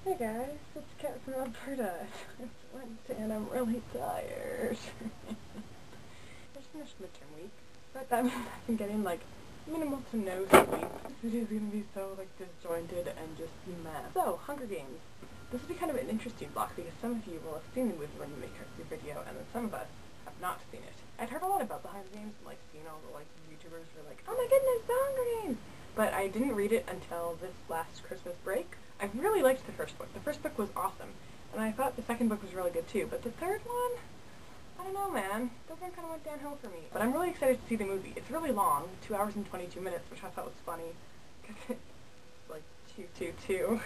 Hey guys, it's Kat from Alberta. It's Wednesday and I'm really tired. I just finished midterm week, but that means I've been getting like minimal to no sleep. This video is gonna be so like disjointed and just mad. So, Hunger Games. This will be kind of an interesting block because some of you will have seen the movie when you make your video, and then some of us have not seen it. I'd heard a lot about the Hunger Games and like seen all the like YouTubers were like, oh my goodness, the Hunger Games! But I didn't read it until this last Christmas break. I really liked the first book. The first book was awesome, and I thought the second book was really good too, but the third one, I don't know, man. Third one kind of went downhill for me. But I'm really excited to see the movie. It's really long, 2 hours and 22 minutes, which I thought was funny, because it's like 222.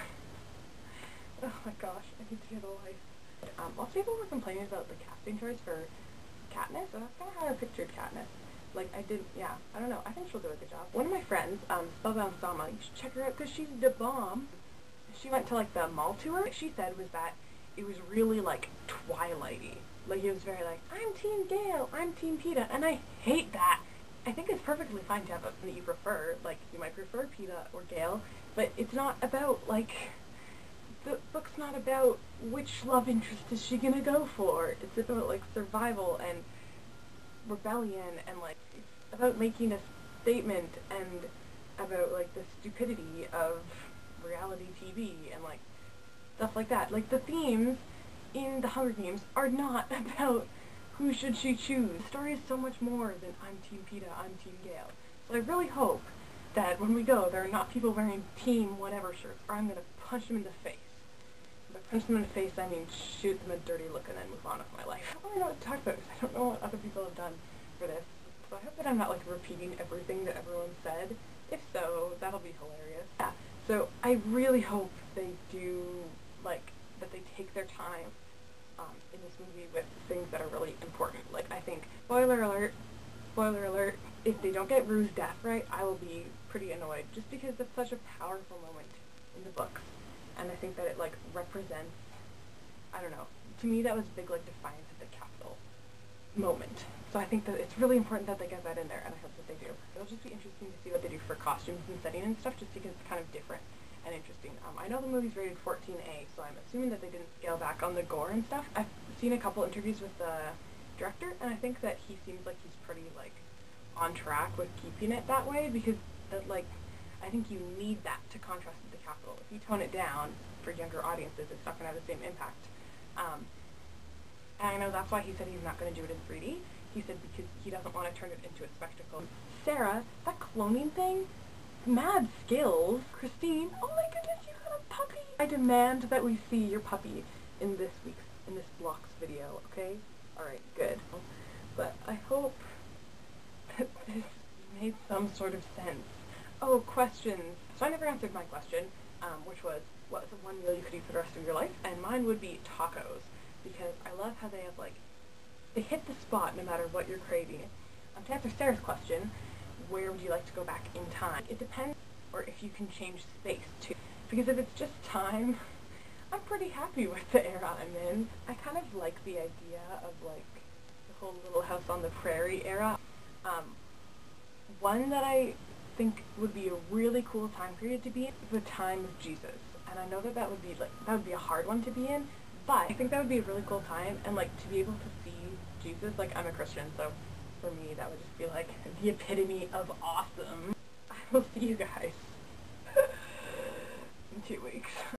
Oh my gosh, I need to get a life. Lots of people were complaining about the casting choice for Katniss, and that's kind of how I pictured Katniss. Like, I don't know, I think she'll do a good job. One of my friends, Spellbound Sama, you should check her out because she's the bomb. She went to, like, the mall tour. What she said was that it was really, like, Twilighty. Like, it was very, like, I'm Team Gale, I'm Team Peeta, and I hate that. I think it's perfectly fine to have something that you prefer. Like, you might prefer Peeta or Gale, but it's not about, like, the book's not about which love interest is she gonna go for. It's about, like, survival and rebellion, and like it's about making a statement, and about like the stupidity of reality TV and like stuff like that. Like the themes in the Hunger Games are not about who should she choose. The story is so much more than I'm Team Peeta, I'm Team Gale. So I really hope that when we go, there are not people wearing Team whatever shirts, or I'm gonna punch them in the face. By punch them in the face, I mean shoot them a dirty look and then move on with my life. I don't really know what to talk about because I don't know what other people have done for this. So I hope that I'm not like repeating everything that everyone said. If so, that'll be hilarious. Yeah. So I really hope they do, like, that they take their time in this movie with things that are really important. Like, I think, spoiler alert, if they don't get Rue's death right, I will be pretty annoyed, just because it's such a powerful moment in the books. And I think that it, like, represents, I don't know, to me that was a big, like, defiance of the Capitol moment. So I think that it's really important that they get that in there, and I hope that they do. It'll just be interesting to see what they do for costumes and setting and stuff, just because it's kind of different and interesting. I know the movie's rated 14A, so I'm assuming that they didn't scale back on the gore and stuff. I've seen a couple interviews with the director, and I think that he seems like he's pretty, like, on track with keeping it that way, because, that, like, I think you need that to contrast with the Capitol. If you tone it down for younger audiences, it's not going to have the same impact. And I know that's why he said he's not going to do it in 3D. He said because he doesn't want to turn it into a spectacle. Sarah, that cloning thing, mad skills. Christine, oh my goodness, you got a puppy! I demand that we see your puppy in this block's video, okay? Alright, good. But I hope that this made some sort of sense. Oh, questions. So I never answered my question, which was, what is the one meal you could eat for the rest of your life? And mine would be tacos, because I love how they have, like, they hit the spot no matter what you're craving. To answer Sarah's question, where would you like to go back in time? It depends, or if you can change space too. Because if it's just time, I'm pretty happy with the era I'm in. I kind of like the idea of, like, the whole Little House on the Prairie era. One that I think would be a really cool time period to be in, the time of Jesus. And I know that that would be a hard one to be in, but I think that would be a really cool time, and like to be able to see Jesus, like I'm a Christian, so for me that would just be like the epitome of awesome. I will see you guys in 2 weeks.